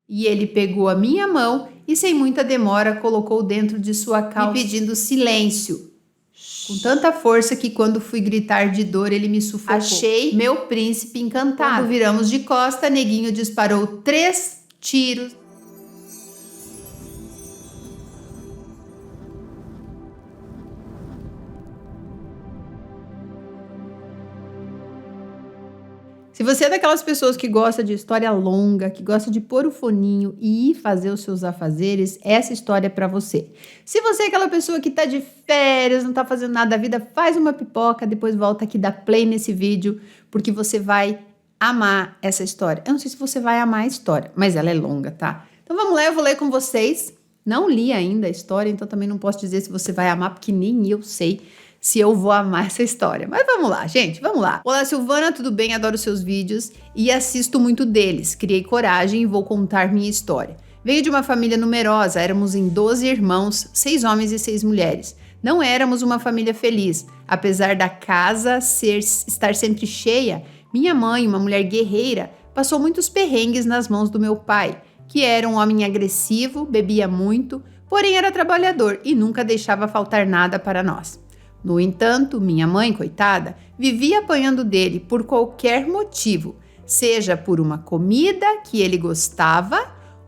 E ele pegou a minha mão e, sem muita demora, colocou dentro de sua calça, me pedindo silêncio, com tanta força que, quando fui gritar de dor, ele me sufocou. Achei meu príncipe encantado. Quando viramos de costa, Neguinho disparou 3 tiros. Se você é daquelas pessoas que gosta de história longa, que gosta de pôr o foninho e ir fazer os seus afazeres, essa história é para você. Se você é aquela pessoa que tá de férias, não tá fazendo nada da vida, faz uma pipoca, depois volta aqui, dá play nesse vídeo, porque você vai amar essa história. Eu não sei se você vai amar a história, mas ela é longa, tá? Então vamos lá, eu vou ler com vocês. Não li ainda a história, então também não posso dizer se você vai amar, porque nem eu sei se eu vou amar essa história. Mas vamos lá, gente, vamos lá. Olá, Silvana, tudo bem? Adoro seus vídeos e assisto muito deles. Criei coragem e vou contar minha história. Venho de uma família numerosa, éramos em 12 irmãos, 6 homens e 6 mulheres. Não éramos uma família feliz. Apesar da casa estar sempre cheia, minha mãe, uma mulher guerreira, passou muitos perrengues nas mãos do meu pai, que era um homem agressivo, bebia muito, porém era trabalhador e nunca deixava faltar nada para nós. No entanto, minha mãe, coitada, vivia apanhando dele por qualquer motivo, seja por uma comida que ele gostava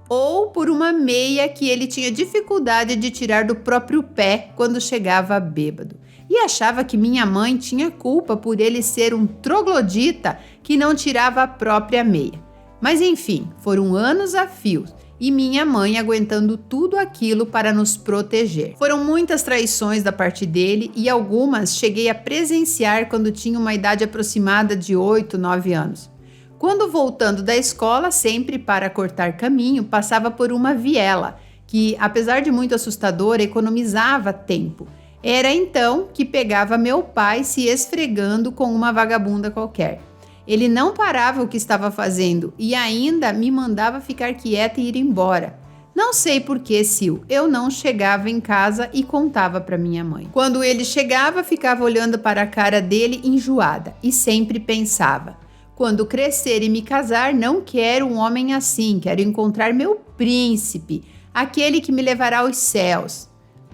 ou por uma meia que ele tinha dificuldade de tirar do próprio pé quando chegava bêbado. E achava que minha mãe tinha culpa por ele ser um troglodita que não tirava a própria meia. Mas enfim, foram anos a fio e minha mãe aguentando tudo aquilo para nos proteger. Foram muitas traições da parte dele e algumas cheguei a presenciar quando tinha uma idade aproximada de 8, 9 anos. Quando voltando da escola, sempre para cortar caminho, passava por uma viela, que, apesar de muito assustadora, economizava tempo. Era então que pegava meu pai se esfregando com uma vagabunda qualquer. Ele não parava o que estava fazendo e ainda me mandava ficar quieta e ir embora. Não sei por que, Sil, eu não chegava em casa e contava para minha mãe. Quando ele chegava, ficava olhando para a cara dele enjoada e sempre pensava: quando crescer e me casar, não quero um homem assim, quero encontrar meu príncipe, aquele que me levará aos céus.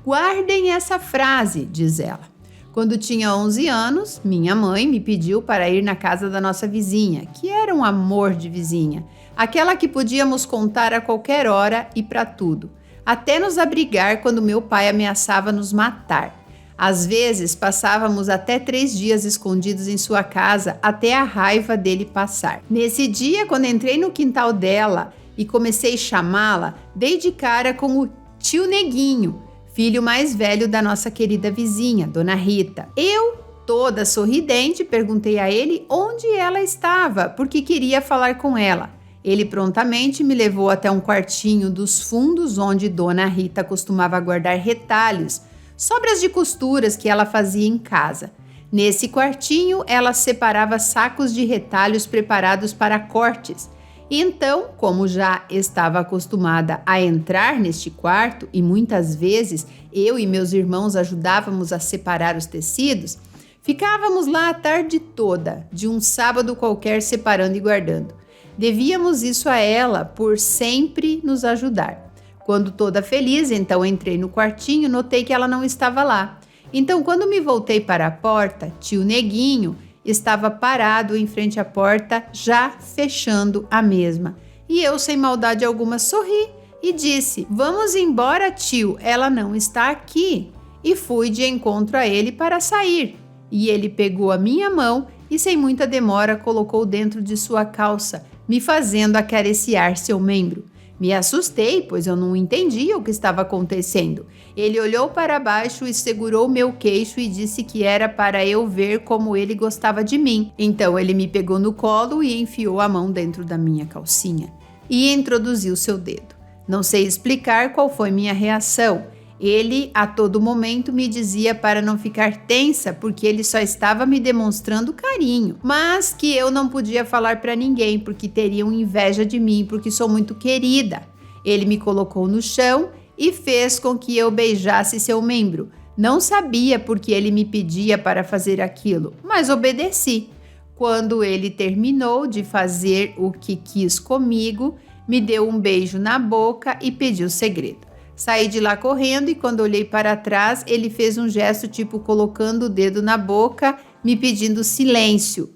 Guardem essa frase, diz ela. Quando tinha 11 anos, minha mãe me pediu para ir na casa da nossa vizinha, que era um amor de vizinha, aquela que podíamos contar a qualquer hora e para tudo, até nos abrigar quando meu pai ameaçava nos matar. Às vezes, passávamos até 3 dias escondidos em sua casa até a raiva dele passar. Nesse dia, quando entrei no quintal dela e comecei a chamá-la, dei de cara com o tio Neguinho, filho mais velho da nossa querida vizinha, Dona Rita. Eu, toda sorridente, perguntei a ele onde ela estava, porque queria falar com ela. Ele prontamente me levou até um quartinho dos fundos onde Dona Rita costumava guardar retalhos, sobras de costuras que ela fazia em casa. Nesse quartinho, ela separava sacos de retalhos preparados para cortes. Então, como já estava acostumada a entrar neste quarto e muitas vezes eu e meus irmãos ajudávamos a separar os tecidos, ficávamos lá a tarde toda, de um sábado qualquer, separando e guardando. Devíamos isso a ela por sempre nos ajudar. Quando toda feliz, então entrei no quartinho, notei que ela não estava lá. Então, quando me voltei para a porta, tio Neguinho estava parado em frente à porta, já fechando a mesma. E eu, sem maldade alguma, sorri e disse: "Vamos embora, tio, ela não está aqui." E fui de encontro a ele para sair. E ele pegou a minha mão e, sem muita demora, colocou dentro de sua calça, me fazendo acariciar seu membro. Me assustei, pois eu não entendia o que estava acontecendo. Ele olhou para baixo e segurou meu queixo e disse que era para eu ver como ele gostava de mim. Então ele me pegou no colo e enfiou a mão dentro da minha calcinha e introduziu seu dedo. Não sei explicar qual foi minha reação. Ele, a todo momento, me dizia para não ficar tensa, porque ele só estava me demonstrando carinho, mas que eu não podia falar para ninguém, porque teriam inveja de mim, porque sou muito querida. Ele me colocou no chão e fez com que eu beijasse seu membro. Não sabia por que ele me pedia para fazer aquilo, mas obedeci. Quando ele terminou de fazer o que quis comigo, me deu um beijo na boca e pediu segredo. Saí de lá correndo e quando olhei para trás, ele fez um gesto tipo colocando o dedo na boca, me pedindo silêncio.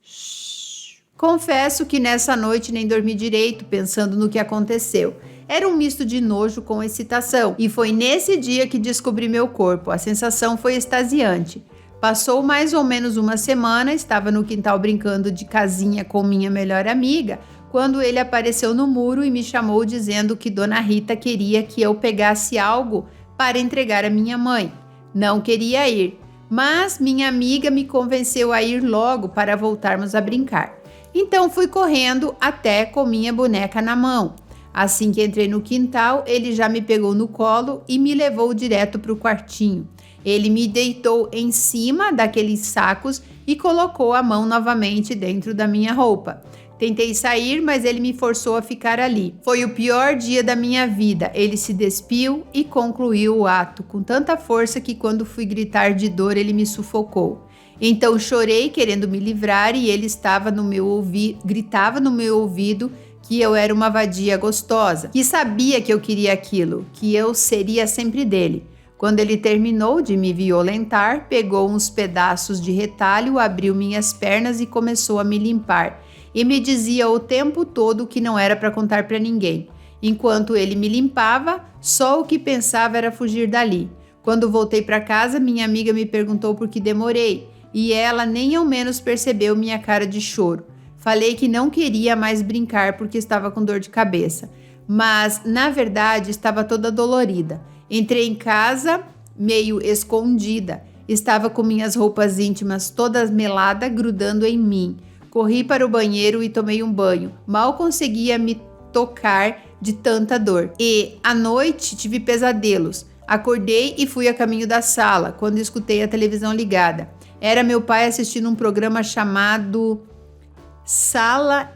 Shhh. Confesso que nessa noite nem dormi direito pensando no que aconteceu. Era um misto de nojo com excitação e foi nesse dia que descobri meu corpo. A sensação foi extasiante. Passou mais ou menos uma semana, estava no quintal brincando de casinha com minha melhor amiga, quando ele apareceu no muro e me chamou dizendo que Dona Rita queria que eu pegasse algo para entregar à minha mãe. Não queria ir, mas minha amiga me convenceu a ir logo para voltarmos a brincar. Então fui correndo até com minha boneca na mão. Assim que entrei no quintal, ele já me pegou no colo e me levou direto para o quartinho. Ele me deitou em cima daqueles sacos e colocou a mão novamente dentro da minha roupa. Tentei sair, mas ele me forçou a ficar ali. Foi o pior dia da minha vida. Ele se despiu e concluiu o ato com tanta força que quando fui gritar de dor, ele me sufocou. Então chorei querendo me livrar e ele gritava no meu ouvido que eu era uma vadia gostosa, que sabia que eu queria aquilo, que eu seria sempre dele. Quando ele terminou de me violentar, pegou uns pedaços de retalho, abriu minhas pernas e começou a me limpar. E me dizia o tempo todo que não era para contar para ninguém. Enquanto ele me limpava, só o que pensava era fugir dali. Quando voltei para casa, minha amiga me perguntou por que demorei, e ela nem ao menos percebeu minha cara de choro. Falei que não queria mais brincar porque estava com dor de cabeça, mas na verdade estava toda dolorida. Entrei em casa meio escondida, estava com minhas roupas íntimas todas meladas grudando em mim. Corri para o banheiro e tomei um banho. Mal conseguia me tocar de tanta dor. E, à noite, tive pesadelos. Acordei e fui a caminho da sala, quando escutei a televisão ligada. Era meu pai assistindo um programa chamado Sala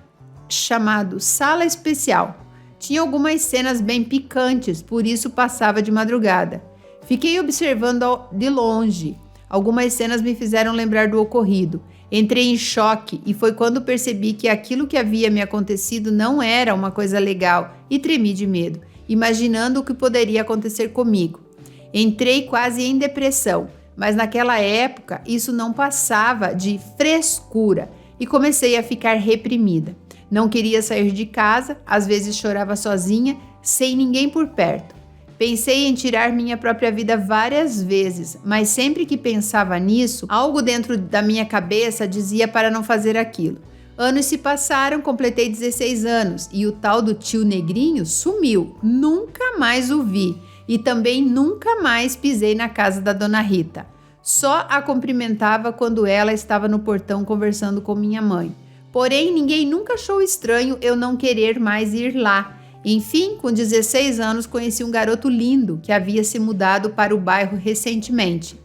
Especial. Tinha algumas cenas bem picantes, por isso passava de madrugada. Fiquei observando de longe. Algumas cenas me fizeram lembrar do ocorrido. Entrei em choque e foi quando percebi que aquilo que havia me acontecido não era uma coisa legal e tremi de medo, imaginando o que poderia acontecer comigo. Entrei quase em depressão, mas naquela época isso não passava de frescura e comecei a ficar reprimida. Não queria sair de casa, às vezes chorava sozinha, sem ninguém por perto. Pensei em tirar minha própria vida várias vezes, mas sempre que pensava nisso, algo dentro da minha cabeça dizia para não fazer aquilo. Anos se passaram, completei 16 anos e o tal do tio Negrinho sumiu. Nunca mais o vi e também nunca mais pisei na casa da Dona Rita. Só a cumprimentava quando ela estava no portão conversando com minha mãe. Porém, ninguém nunca achou estranho eu não querer mais ir lá. Enfim, com 16 anos, conheci um garoto lindo que havia se mudado para o bairro recentemente.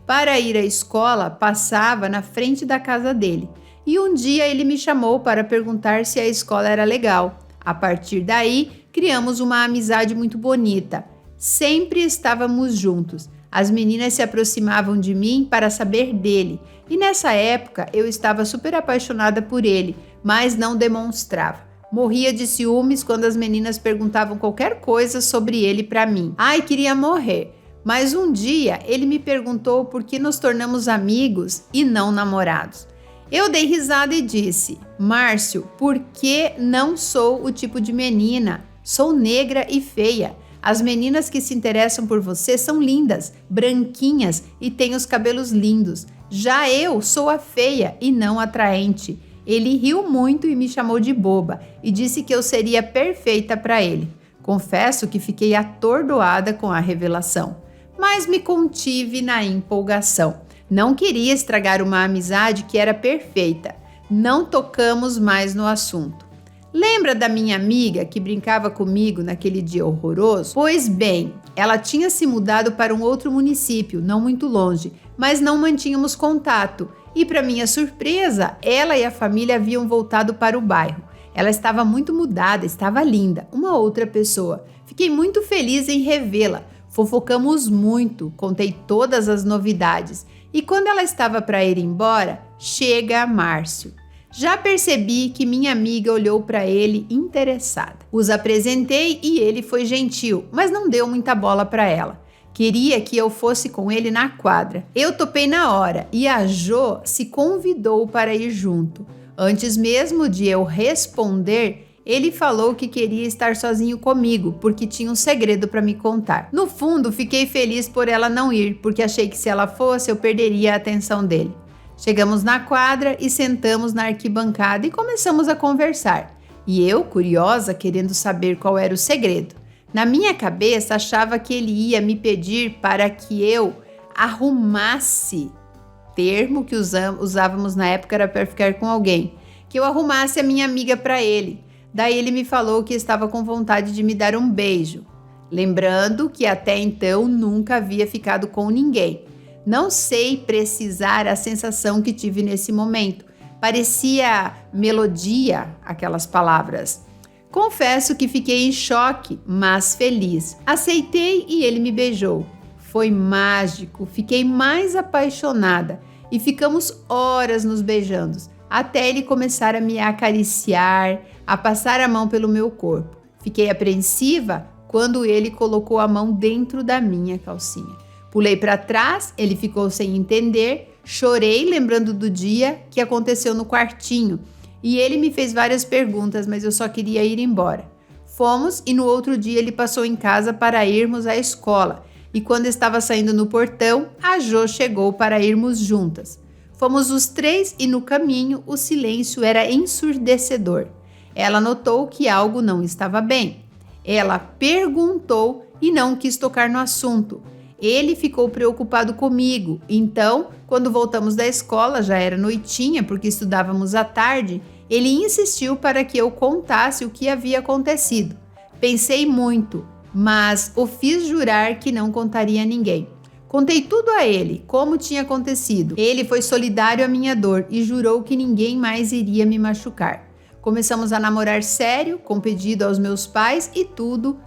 Para ir à escola, passava na frente da casa dele. E um dia ele me chamou para perguntar se a escola era legal. A partir daí, criamos uma amizade muito bonita. Sempre estávamos juntos. As meninas se aproximavam de mim para saber dele. E nessa época, eu estava super apaixonada por ele, mas não demonstrava. Morria de ciúmes quando as meninas perguntavam qualquer coisa sobre ele para mim. Ai, queria morrer. Mas um dia ele me perguntou por que nos tornamos amigos e não namorados. Eu dei risada e disse: Márcio, por que não sou o tipo de menina? Sou negra e feia. As meninas que se interessam por você são lindas, branquinhas e têm os cabelos lindos. Já eu sou a feia e não atraente. Ele riu muito e me chamou de boba e disse que eu seria perfeita para ele. Confesso que fiquei atordoada com a revelação, mas me contive na empolgação. Não queria estragar uma amizade que era perfeita. Não tocamos mais no assunto. Lembra da minha amiga que brincava comigo naquele dia horroroso? Pois bem, ela tinha se mudado para um outro município, não muito longe, mas não mantínhamos contato. E para minha surpresa, ela e a família haviam voltado para o bairro. Ela estava muito mudada, estava linda, uma outra pessoa. Fiquei muito feliz em revê-la. Fofocamos muito, contei todas as novidades. E quando ela estava para ir embora, chega Márcio. Já percebi que minha amiga olhou para ele interessada. Os apresentei e ele foi gentil, mas não deu muita bola para ela. Queria que eu fosse com ele na quadra. Eu topei na hora e a Jo se convidou para ir junto. Antes mesmo de eu responder, ele falou que queria estar sozinho comigo, porque tinha um segredo para me contar. No fundo, fiquei feliz por ela não ir, porque achei que se ela fosse, eu perderia a atenção dele. Chegamos na quadra e sentamos na arquibancada e começamos a conversar. E eu, curiosa, querendo saber qual era o segredo. Na minha cabeça, achava que ele ia me pedir para que eu arrumasse, termo que usávamos na época era para ficar com alguém, que eu arrumasse a minha amiga para ele. Daí ele me falou que estava com vontade de me dar um beijo, lembrando que até então nunca havia ficado com ninguém. Não sei precisar a sensação que tive nesse momento. Parecia melodia, aquelas palavras. Confesso que fiquei em choque, mas feliz. Aceitei e ele me beijou. Foi mágico, fiquei mais apaixonada e ficamos horas nos beijando, até ele começar a me acariciar, a passar a mão pelo meu corpo. Fiquei apreensiva quando ele colocou a mão dentro da minha calcinha. Pulei para trás, ele ficou sem entender, chorei lembrando do dia que aconteceu no quartinho e ele me fez várias perguntas, mas eu só queria ir embora. Fomos e no outro dia ele passou em casa para irmos à escola e quando estava saindo no portão, a Jo chegou para irmos juntas. Fomos os três e no caminho o silêncio era ensurdecedor. Ela notou que algo não estava bem. Ela perguntou e não quis tocar no assunto. Ele ficou preocupado comigo, então, quando voltamos da escola, já era noitinha porque estudávamos à tarde, ele insistiu para que eu contasse o que havia acontecido. Pensei muito, mas o fiz jurar que não contaria a ninguém. Contei tudo a ele, como tinha acontecido. Ele foi solidário à minha dor e jurou que ninguém mais iria me machucar. Começamos a namorar sério, com pedido aos meus pais e tudo.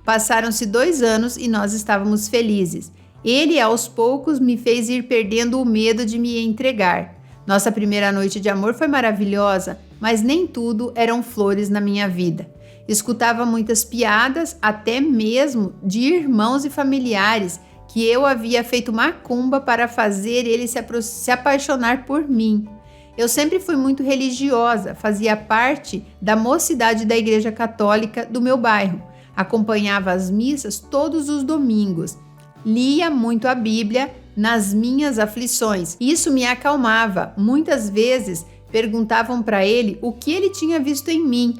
Passaram-se 2 anos e nós estávamos felizes. Ele, aos poucos, me fez ir perdendo o medo de me entregar. Nossa primeira noite de amor foi maravilhosa, mas nem tudo eram flores na minha vida. Escutava muitas piadas, até mesmo de irmãos e familiares, que eu havia feito macumba para fazer ele se apaixonar por mim. Eu sempre fui muito religiosa, fazia parte da mocidade da Igreja Católica do meu bairro. Acompanhava as missas todos os domingos. Lia muito a Bíblia nas minhas aflições. Isso me acalmava. Muitas vezes perguntavam para ele o que ele tinha visto em mim.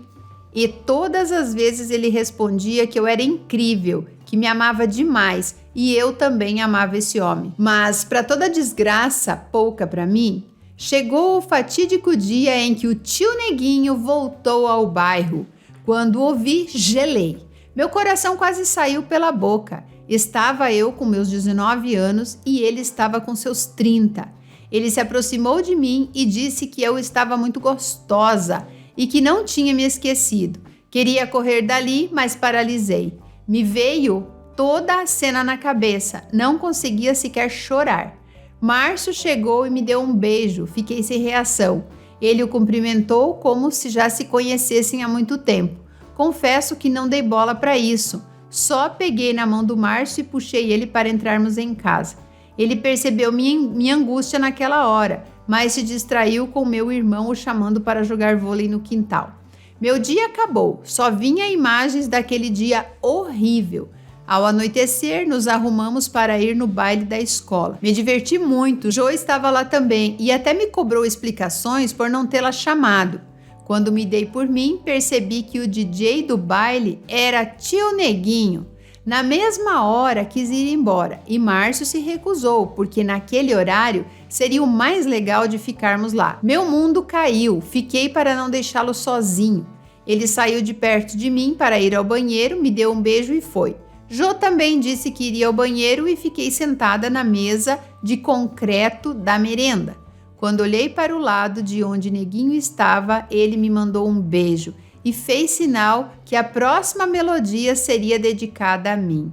E todas as vezes ele respondia que eu era incrível, que me amava demais e eu também amava esse homem. Mas, para toda desgraça, pouca para mim, chegou o fatídico dia em que o tio Neguinho voltou ao bairro. Quando o ouvi, gelei. Meu coração quase saiu pela boca. Estava eu com meus 19 anos e ele estava com seus 30. Ele se aproximou de mim e disse que eu estava muito gostosa e que não tinha me esquecido. Queria correr dali, mas paralisei. Me veio toda a cena na cabeça. Não conseguia sequer chorar. Márcio chegou e me deu um beijo. Fiquei sem reação. Ele o cumprimentou como se já se conhecessem há muito tempo. Confesso que não dei bola para isso. Só peguei na mão do Márcio e puxei ele para entrarmos em casa. Ele percebeu minha angústia naquela hora, mas se distraiu com meu irmão o chamando para jogar vôlei no quintal. Meu dia acabou, só vinha imagens daquele dia horrível. Ao anoitecer, nos arrumamos para ir no baile da escola. Me diverti muito, Jo estava lá também e até me cobrou explicações por não tê-la chamado. Quando me dei por mim, percebi que o DJ do baile era tio Neguinho. Na mesma hora quis ir embora e Márcio se recusou, porque naquele horário seria o mais legal de ficarmos lá. Meu mundo caiu, fiquei para não deixá-lo sozinho. Ele saiu de perto de mim para ir ao banheiro, me deu um beijo e foi. Jo também disse que iria ao banheiro e fiquei sentada na mesa de concreto da merenda. Quando olhei para o lado de onde Neguinho estava, ele me mandou um beijo e fez sinal que a próxima melodia seria dedicada a mim.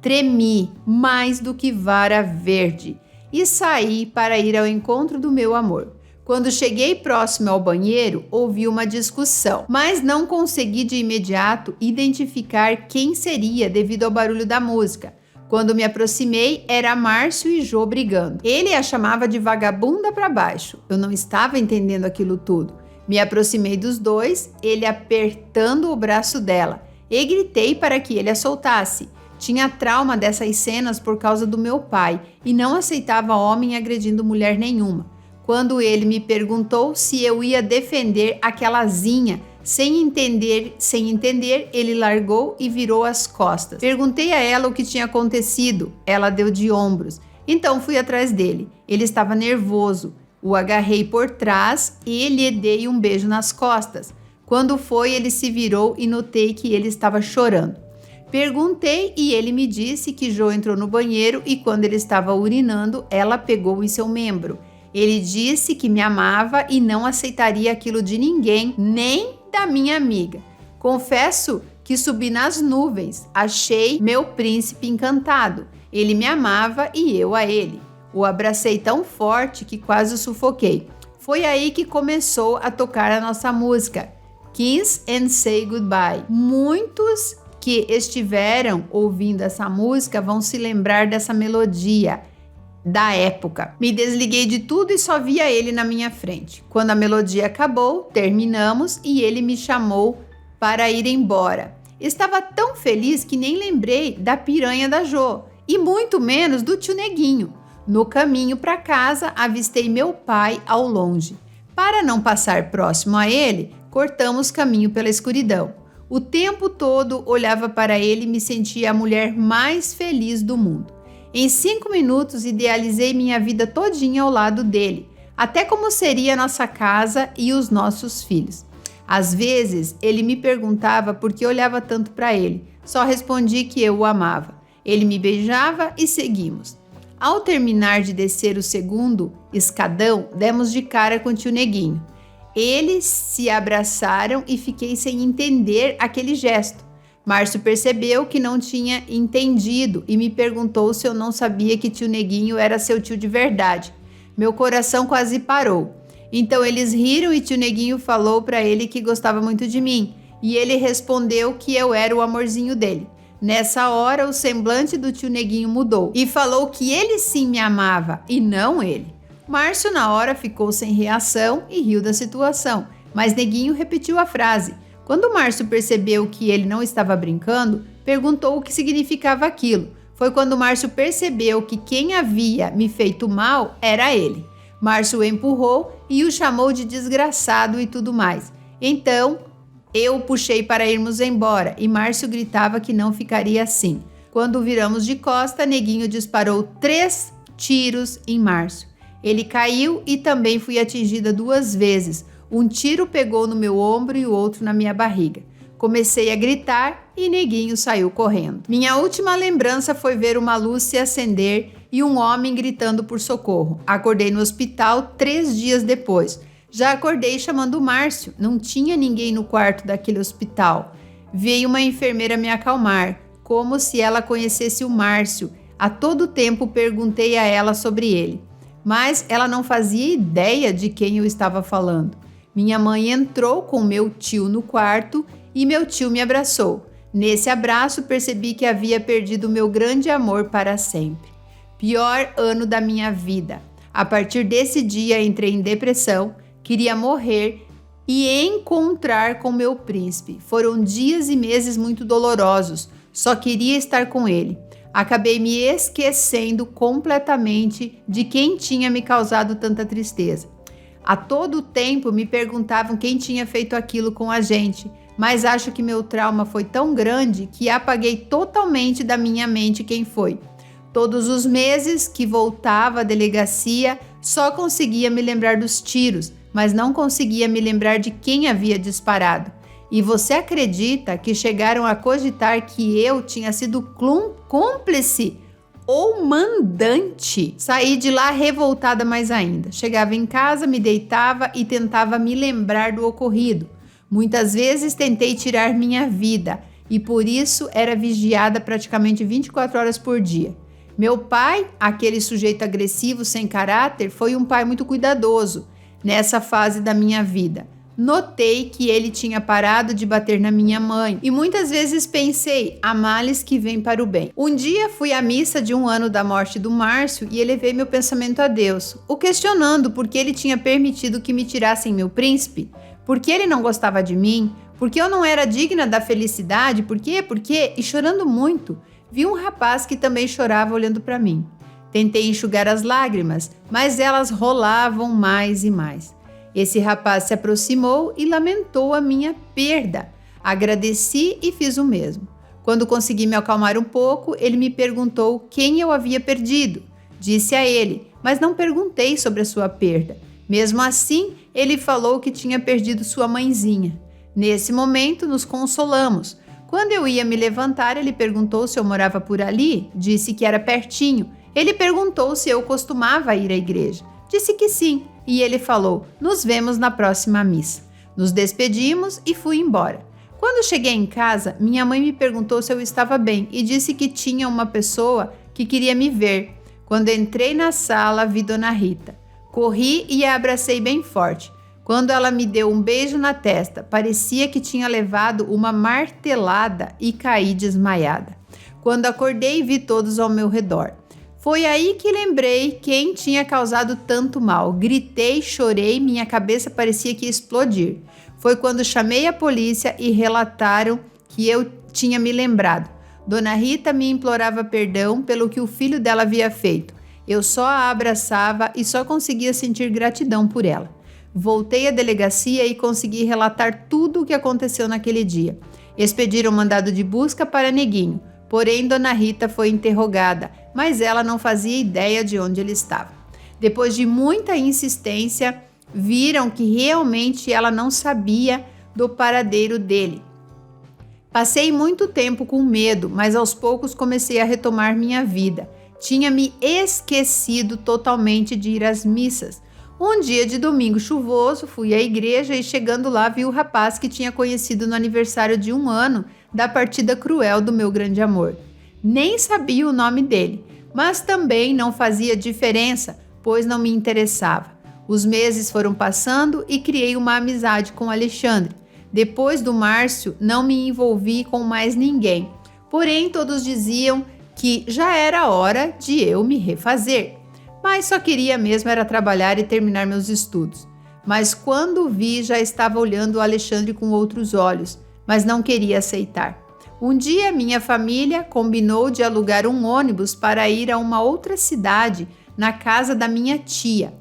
Tremi mais do que vara verde e saí para ir ao encontro do meu amor. Quando cheguei próximo ao banheiro, ouvi uma discussão, mas não consegui de imediato identificar quem seria devido ao barulho da música. Quando me aproximei, era Márcio e Jô brigando. Ele a chamava de vagabunda para baixo. Eu não estava entendendo aquilo tudo. Me aproximei dos dois, ele apertando o braço dela, e gritei para que ele a soltasse. Tinha trauma dessas cenas por causa do meu pai e não aceitava homem agredindo mulher nenhuma. Quando ele me perguntou se eu ia defender aquelazinha, sem entender, ele largou e virou as costas. Perguntei a ela o que tinha acontecido. Ela deu de ombros. Então fui atrás dele. Ele estava nervoso. O agarrei por trás e lhe dei um beijo nas costas. Quando foi, ele se virou e notei que ele estava chorando. Perguntei e ele me disse que Jô entrou no banheiro e quando ele estava urinando, ela pegou em seu membro. Ele disse que me amava e não aceitaria aquilo de ninguém, nem da minha amiga. Confesso que subi nas nuvens. Achei meu príncipe encantado. Ele me amava e eu a ele. O abracei tão forte que quase o sufoquei. Foi aí que começou a tocar a nossa música, Kiss and Say Goodbye. Muitos que estiveram ouvindo essa música vão se lembrar dessa melodia da época. Me desliguei de tudo e só via ele na minha frente. Quando a melodia acabou, terminamos e ele me chamou para ir embora. Estava tão feliz que nem lembrei da piranha da Jô e muito menos do tio Neguinho. No caminho para casa, avistei meu pai ao longe. Para não passar próximo a ele, cortamos caminho pela escuridão. O tempo todo olhava para ele e me sentia a mulher mais feliz do mundo. Em 5 minutos, idealizei minha vida todinha ao lado dele, até como seria a nossa casa e os nossos filhos. Às vezes, ele me perguntava por que olhava tanto para ele. Só respondi que eu o amava. Ele me beijava e seguimos. Ao terminar de descer o segundo escadão, demos de cara com o tio Neguinho. Eles se abraçaram e fiquei sem entender aquele gesto. Márcio percebeu que não tinha entendido e me perguntou se eu não sabia que tio Neguinho era seu tio de verdade. Meu coração quase parou. Então eles riram e tio Neguinho falou para ele que gostava muito de mim. E ele respondeu que eu era o amorzinho dele. Nessa hora, o semblante do tio Neguinho mudou e falou que ele sim me amava e não ele. Márcio, na hora, ficou sem reação e riu da situação, mas Neguinho repetiu a frase. Quando Márcio percebeu que ele não estava brincando, perguntou o que significava aquilo. Foi quando Márcio percebeu que quem havia me feito mal era ele. Márcio o empurrou e o chamou de desgraçado e tudo mais. Então, eu o puxei para irmos embora e Márcio gritava que não ficaria assim. Quando viramos de costa, Neguinho disparou 3 tiros em Márcio. Ele caiu e também fui atingida 2 vezes. Um tiro pegou no meu ombro e o outro na minha barriga. Comecei a gritar e Neguinho saiu correndo. Minha última lembrança foi ver uma luz se acender e um homem gritando por socorro. Acordei no hospital 3 dias depois. Já acordei chamando o Márcio. Não tinha ninguém no quarto daquele hospital. Veio uma enfermeira me acalmar, como se ela conhecesse o Márcio. A todo tempo perguntei a ela sobre ele, mas ela não fazia ideia de quem eu estava falando. Minha mãe entrou com meu tio no quarto e meu tio me abraçou. Nesse abraço percebi que havia perdido meu grande amor para sempre. Pior ano da minha vida. A partir desse dia entrei em depressão, queria morrer e encontrar com meu príncipe. Foram dias e meses muito dolorosos, só queria estar com ele. Acabei me esquecendo completamente de quem tinha me causado tanta tristeza. A todo tempo me perguntavam quem tinha feito aquilo com a gente, mas acho que meu trauma foi tão grande que apaguei totalmente da minha mente quem foi. Todos os meses que voltava à delegacia, só conseguia me lembrar dos tiros, mas não conseguia me lembrar de quem havia disparado. E você acredita que chegaram a cogitar que eu tinha sido cúmplice ou mandante? Saí de lá revoltada mais ainda. Chegava em casa, me deitava e tentava me lembrar do ocorrido. Muitas vezes tentei tirar minha vida e por isso era vigiada praticamente 24 horas por dia. Meu pai, aquele sujeito agressivo sem caráter, foi um pai muito cuidadoso. nessa fase da minha vida. Notei que ele tinha parado de bater na minha mãe e muitas vezes pensei, há males que vêm para o bem. Um dia fui à missa de 1 ano da morte do Márcio e elevei meu pensamento a Deus, o questionando por que ele tinha permitido que me tirassem meu príncipe, por que ele não gostava de mim, por que eu não era digna da felicidade, por quê, e chorando muito, vi um rapaz que também chorava olhando para mim. Tentei enxugar as lágrimas, mas elas rolavam mais e mais. Esse rapaz se aproximou e lamentou a minha perda. Agradeci e fiz o mesmo. Quando consegui me acalmar um pouco, ele me perguntou quem eu havia perdido. Disse a ele, mas não perguntei sobre a sua perda. Mesmo assim, ele falou que tinha perdido sua mãezinha. Nesse momento, nos consolamos. Quando eu ia me levantar, ele perguntou se eu morava por ali. Disse que era pertinho. Ele perguntou se eu costumava ir à igreja. Disse que sim. E ele falou, nos vemos na próxima missa. Nos despedimos e fui embora. Quando cheguei em casa, minha mãe me perguntou se eu estava bem e disse que tinha uma pessoa que queria me ver. Quando entrei na sala, vi Dona Rita. Corri e a abracei bem forte. Quando ela me deu um beijo na testa, parecia que tinha levado uma martelada e caí desmaiada. Quando acordei, vi todos ao meu redor. Foi aí que lembrei quem tinha causado tanto mal. Gritei, chorei, minha cabeça parecia que ia explodir. Foi quando chamei a polícia e relataram que eu tinha me lembrado. Dona Rita me implorava perdão pelo que o filho dela havia feito. Eu só a abraçava e só conseguia sentir gratidão por ela. Voltei à delegacia e consegui relatar tudo o que aconteceu naquele dia. Expediram mandado de busca para Neguinho. Porém, Dona Rita foi interrogada, mas ela não fazia ideia de onde ele estava. Depois de muita insistência, viram que realmente ela não sabia do paradeiro dele. Passei muito tempo com medo, mas aos poucos comecei a retomar minha vida. Tinha me esquecido totalmente de ir às missas. Um dia de domingo chuvoso, fui à igreja e chegando lá vi o rapaz que tinha conhecido no aniversário de 1 ano da partida cruel do meu grande amor. Nem sabia o nome dele, mas também não fazia diferença, pois não me interessava. Os meses foram passando e criei uma amizade com Alexandre. Depois do Márcio, não me envolvi com mais ninguém. Porém, todos diziam que já era hora de eu me refazer. Mas só queria mesmo era trabalhar e terminar meus estudos. Mas quando vi, já estava olhando o Alexandre com outros olhos, mas não queria aceitar. Um dia, minha família combinou de alugar um ônibus para ir a uma outra cidade, na casa da minha tia,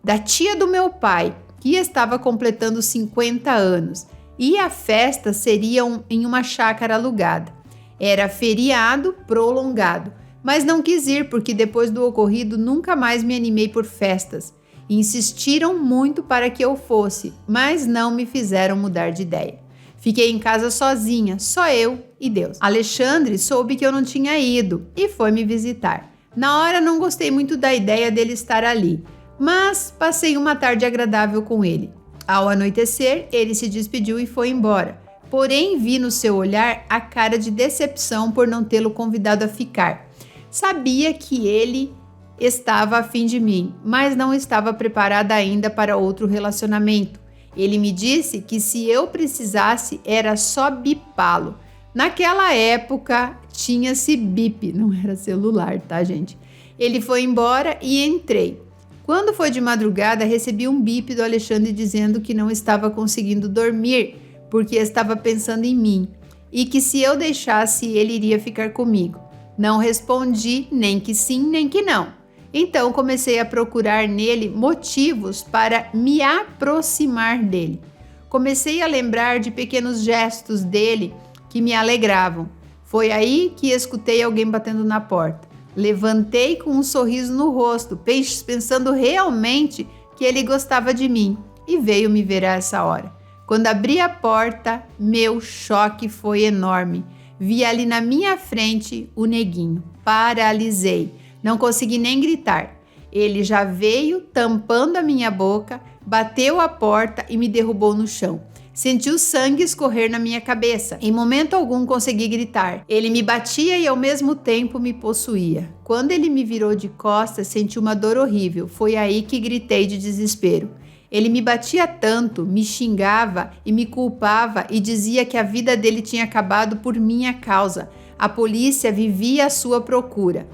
da tia do meu pai, que estava completando 50 anos, e a festa seria em uma chácara alugada. Era feriado prolongado, mas não quis ir porque depois do ocorrido nunca mais me animei por festas. Insistiram muito para que eu fosse, mas não me fizeram mudar de ideia. Fiquei em casa sozinha, só eu e Deus. Alexandre soube que eu não tinha ido e foi me visitar. Na hora não gostei muito da ideia dele estar ali, mas passei uma tarde agradável com ele. Ao anoitecer, ele se despediu e foi embora. Porém, vi no seu olhar a cara de decepção por não tê-lo convidado a ficar. Sabia que ele estava a fim de mim, mas não estava preparada ainda para outro relacionamento. Ele me disse que se eu precisasse era só bipá-lo. Naquela época tinha-se bip, não era celular, tá, gente? Ele foi embora e entrei. Quando foi de madrugada, recebi um bip do Alexandre dizendo que não estava conseguindo dormir porque estava pensando em mim e que se eu deixasse ele iria ficar comigo. Não respondi nem que sim nem que não. Então comecei a procurar nele motivos para me aproximar dele. Comecei a lembrar de pequenos gestos dele que me alegravam. Foi aí que escutei alguém batendo na porta. Levantei com um sorriso no rosto, pensando realmente que ele gostava de mim e veio me ver a essa hora. Quando abri a porta, meu choque foi enorme. Vi ali na minha frente o Neguinho. Paralisei. Não consegui nem gritar. Ele já veio tampando a minha boca, bateu a porta e me derrubou no chão. Senti o sangue escorrer na minha cabeça. Em momento algum consegui gritar. Ele me batia e ao mesmo tempo me possuía. Quando ele me virou de costas, senti uma dor horrível. Foi aí que gritei de desespero. Ele me batia tanto, me xingava e me culpava e dizia que a vida dele tinha acabado por minha causa. A polícia vivia à sua procura.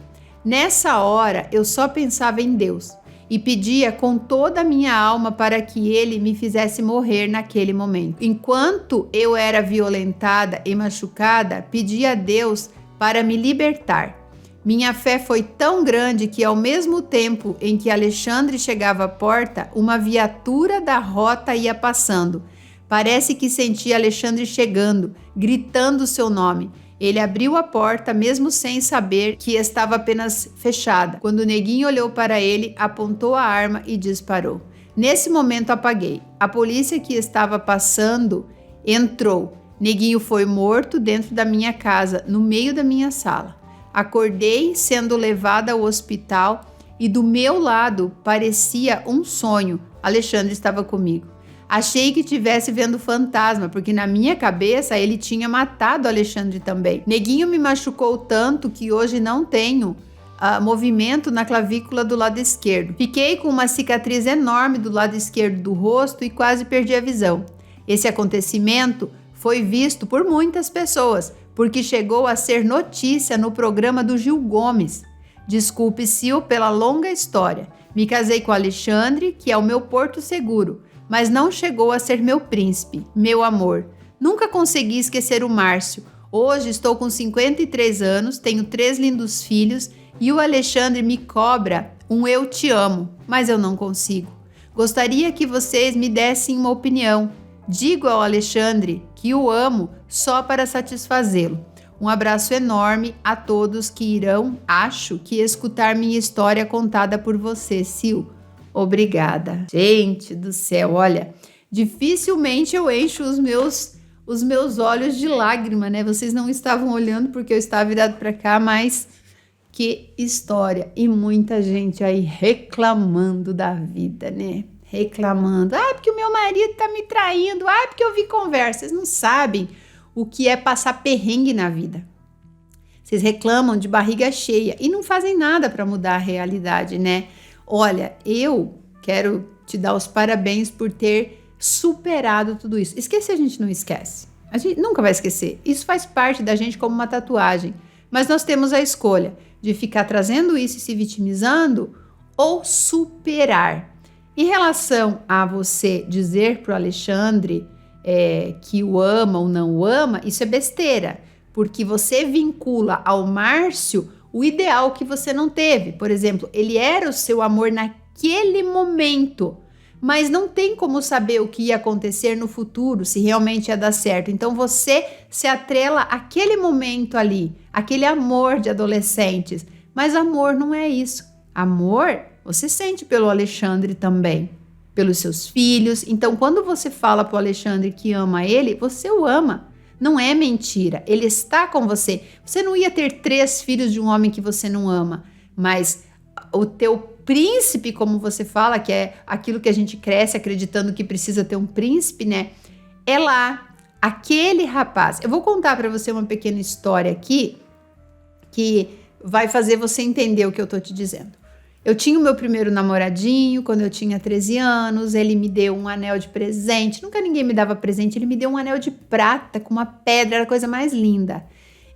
Nessa hora, eu só pensava em Deus e pedia com toda a minha alma para que ele me fizesse morrer naquele momento. Enquanto eu era violentada e machucada, pedia a Deus para me libertar. Minha fé foi tão grande que, ao mesmo tempo em que Alexandre chegava à porta, uma viatura da rota ia passando. Parece que senti Alexandre chegando, gritando seu nome. Ele abriu a porta, mesmo sem saber que estava apenas fechada. Quando o neguinho olhou para ele, apontou a arma e disparou. Nesse momento apaguei. A polícia que estava passando entrou. Neguinho foi morto dentro da minha casa, no meio da minha sala. Acordei sendo levada ao hospital e do meu lado parecia um sonho. Alexandre estava comigo. Achei que estivesse vendo fantasma, porque na minha cabeça ele tinha matado Alexandre também. Neguinho me machucou tanto que hoje não tenho movimento na clavícula do lado esquerdo. Fiquei com uma cicatriz enorme do lado esquerdo do rosto e quase perdi a visão. Esse acontecimento foi visto por muitas pessoas, porque chegou a ser notícia no programa do Gil Gomes. Desculpe, Sil, pela longa história. Me casei com Alexandre, que é o meu porto seguro, mas não chegou a ser meu príncipe, meu amor. Nunca consegui esquecer o Márcio. Hoje estou com 53 anos, tenho 3 lindos filhos e o Alexandre me cobra um eu te amo, mas eu não consigo. Gostaria que vocês me dessem uma opinião. Digo ao Alexandre que o amo só para satisfazê-lo. Um abraço enorme a todos que irão, acho que, escutar minha história contada por você, Sil. Obrigada. Gente do céu, olha, dificilmente eu encho os meus olhos de lágrima, né? Vocês não estavam olhando porque eu estava virado para cá, mas que história. E muita gente aí reclamando da vida, né? Reclamando. Ah, porque o meu marido tá me traindo. Ah, porque eu vi conversa. Vocês não sabem o que é passar perrengue na vida. Vocês reclamam de barriga cheia e não fazem nada para mudar a realidade, né? Olha, eu quero te dar os parabéns por ter superado tudo isso. Esquecer a gente não esquece. A gente nunca vai esquecer. Isso faz parte da gente como uma tatuagem. Mas nós temos a escolha de ficar trazendo isso e se vitimizando ou superar. Em relação a você dizer para o Alexandre que o ama ou não o ama, isso é besteira. Porque você vincula ao Márcio o ideal que você não teve. Por exemplo, ele era o seu amor naquele momento, mas não tem como saber o que ia acontecer no futuro, se realmente ia dar certo. Então você se atrela àquele momento ali, aquele amor de adolescentes. Mas amor não é isso. Amor, você sente pelo Alexandre também, pelos seus filhos. Então quando você fala pro Alexandre que ama ele, você o ama. Não é mentira, ele está com você. Você não ia ter 3 filhos de um homem que você não ama, mas o teu príncipe, como você fala, que é aquilo que a gente cresce acreditando que precisa ter um príncipe, né? É lá, aquele rapaz. Eu vou contar para você uma pequena história aqui que vai fazer você entender o que eu tô te dizendo. Eu tinha o meu primeiro namoradinho quando eu tinha 13 anos, ele me deu um anel de presente, nunca ninguém me dava presente, ele me deu um anel de prata com uma pedra, era a coisa mais linda.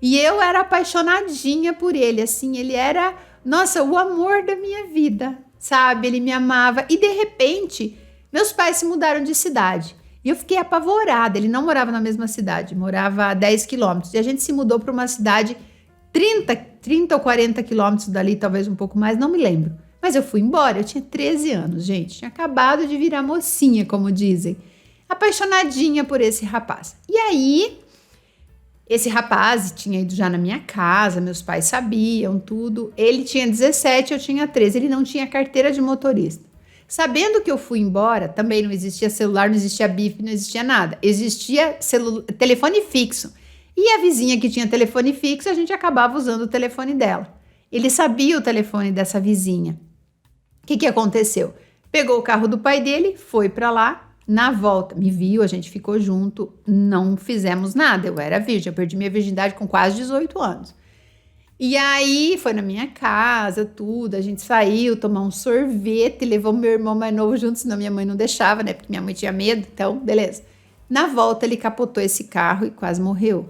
E eu era apaixonadinha por ele, assim, ele era, nossa, o amor da minha vida, sabe? Ele me amava e de repente, meus pais se mudaram de cidade e eu fiquei apavorada, ele não morava na mesma cidade, morava a 10 quilômetros e a gente se mudou para uma cidade 30 ou 40 quilômetros dali, talvez um pouco mais, não me lembro. Mas eu fui embora, eu tinha 13 anos, gente. Tinha acabado de virar mocinha, como dizem. Apaixonadinha por esse rapaz. E aí, esse rapaz tinha ido já na minha casa, meus pais sabiam tudo. Ele tinha 17, eu tinha 13. Ele não tinha carteira de motorista. Sabendo que eu fui embora, também não existia celular, não existia bip, não existia nada. Existia telefone fixo. E a vizinha que tinha telefone fixo, a gente acabava usando o telefone dela. Ele sabia o telefone dessa vizinha. O que aconteceu? Pegou o carro do pai dele, foi para lá, na volta, me viu, a gente ficou junto, não fizemos nada, eu era virgem, eu perdi minha virgindade com quase 18 anos. E aí foi na minha casa, tudo, a gente saiu, tomar um sorvete, levou meu irmão mais novo junto, senão minha mãe não deixava, né? Porque minha mãe tinha medo, então, beleza. Na volta, ele capotou esse carro e quase morreu.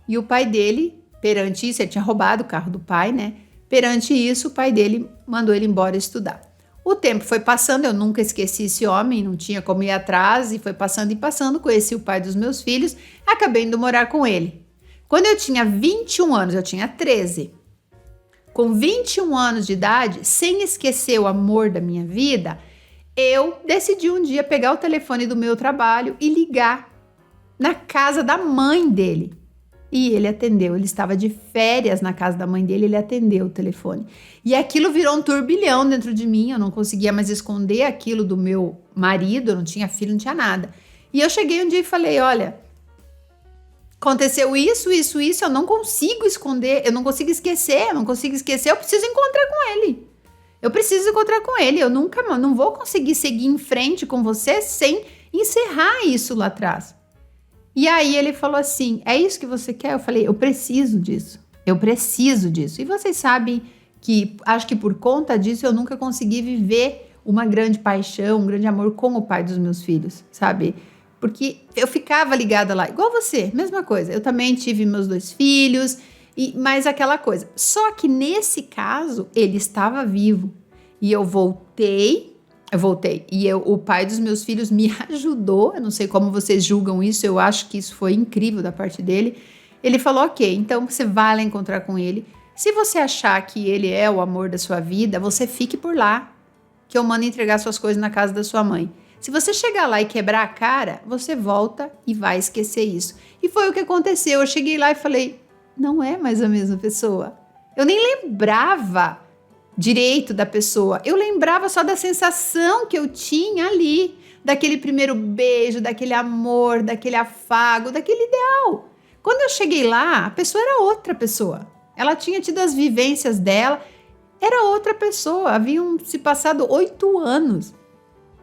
E o pai dele, perante isso, ele tinha roubado o carro do pai, né? Perante isso, o pai dele mandou ele embora estudar. O tempo foi passando, eu nunca esqueci esse homem, não tinha como ir atrás, e foi passando e passando, conheci o pai dos meus filhos, acabei indo morar com ele. Quando eu tinha 21 anos, eu tinha 13. Com 21 anos de idade, sem esquecer o amor da minha vida, eu decidi um dia pegar o telefone do meu trabalho e ligar na casa da mãe dele. E ele atendeu, ele estava de férias na casa da mãe dele, ele atendeu o telefone. E aquilo virou um turbilhão dentro de mim, eu não conseguia mais esconder aquilo do meu marido, eu não tinha filho, não tinha nada. E eu cheguei um dia e falei, olha, aconteceu isso, eu não consigo esconder, eu não consigo esquecer, eu preciso encontrar com ele. Eu não vou conseguir seguir em frente com você sem encerrar isso lá atrás. E aí ele falou assim, é isso que você quer? Eu falei, eu preciso disso. E vocês sabem que, acho que por conta disso, eu nunca consegui viver uma grande paixão, um grande amor com o pai dos meus filhos, sabe? Porque eu ficava ligada lá, igual você, mesma coisa. Eu também tive meus 2 filhos, mas aquela coisa. Só que nesse caso, ele estava vivo. E eu voltei. E o pai dos meus filhos me ajudou. Eu não sei como vocês julgam isso, eu acho que isso foi incrível da parte dele. Ele falou, ok, então você vai lá encontrar com ele. Se você achar que ele é o amor da sua vida, você fique por lá, que eu mando entregar suas coisas na casa da sua mãe. Se você chegar lá e quebrar a cara, você volta e vai esquecer isso. E foi o que aconteceu. Eu cheguei lá e falei, não é mais a mesma pessoa. Eu nem lembrava direito da pessoa. Eu lembrava só da sensação que eu tinha ali, daquele primeiro beijo, daquele amor, daquele afago, daquele ideal. Quando eu cheguei lá, a pessoa era outra pessoa. Ela tinha tido as vivências dela, era outra pessoa. Haviam se passado 8 anos.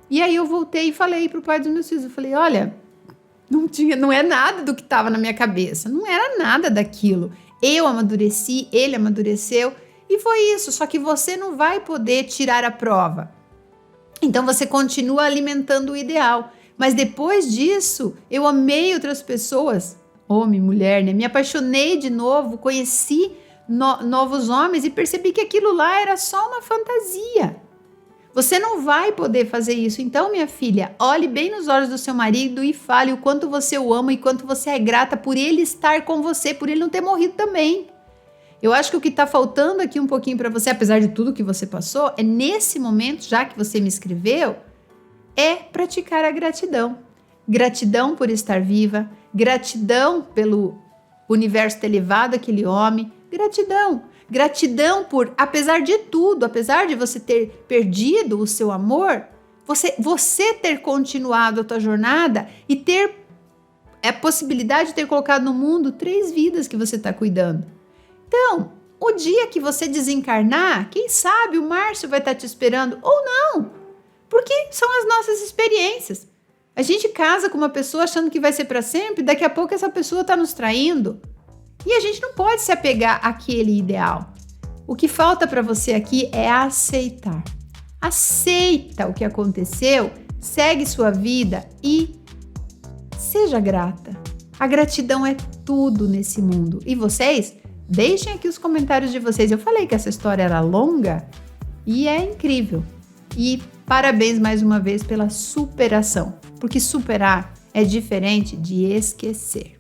E aí eu voltei e falei pro pai dos meus filhos, eu falei, olha, não é nada do que estava na minha cabeça, não era nada daquilo. Eu amadureci, ele amadureceu, e foi isso, só que você não vai poder tirar a prova. Então você continua alimentando o ideal. Mas depois disso, eu amei outras pessoas, homem, mulher, né? Me apaixonei de novo, conheci novos homens e percebi que aquilo lá era só uma fantasia. Você não vai poder fazer isso. Então, minha filha, olhe bem nos olhos do seu marido e fale o quanto você o ama e quanto você é grata por ele estar com você, por ele não ter morrido também. Eu acho que o que está faltando aqui um pouquinho para você, apesar de tudo que você passou, é nesse momento, já que você me escreveu, é praticar a gratidão. Gratidão por estar viva, gratidão pelo universo ter levado aquele homem, gratidão por, apesar de tudo, apesar de você ter perdido o seu amor, você ter continuado a tua jornada e ter a possibilidade de ter colocado no mundo 3 vidas que você está cuidando. Então, o dia que você desencarnar, quem sabe o Márcio vai estar te esperando ou não, porque são as nossas experiências. A gente casa com uma pessoa achando que vai ser para sempre, daqui a pouco essa pessoa está nos traindo. E a gente não pode se apegar àquele ideal. O que falta para você aqui é aceitar. Aceita o que aconteceu, segue sua vida e seja grata. A gratidão é tudo nesse mundo. E vocês? Deixem aqui os comentários de vocês. Eu falei que essa história era longa e é incrível. E parabéns mais uma vez pela superação, porque superar é diferente de esquecer.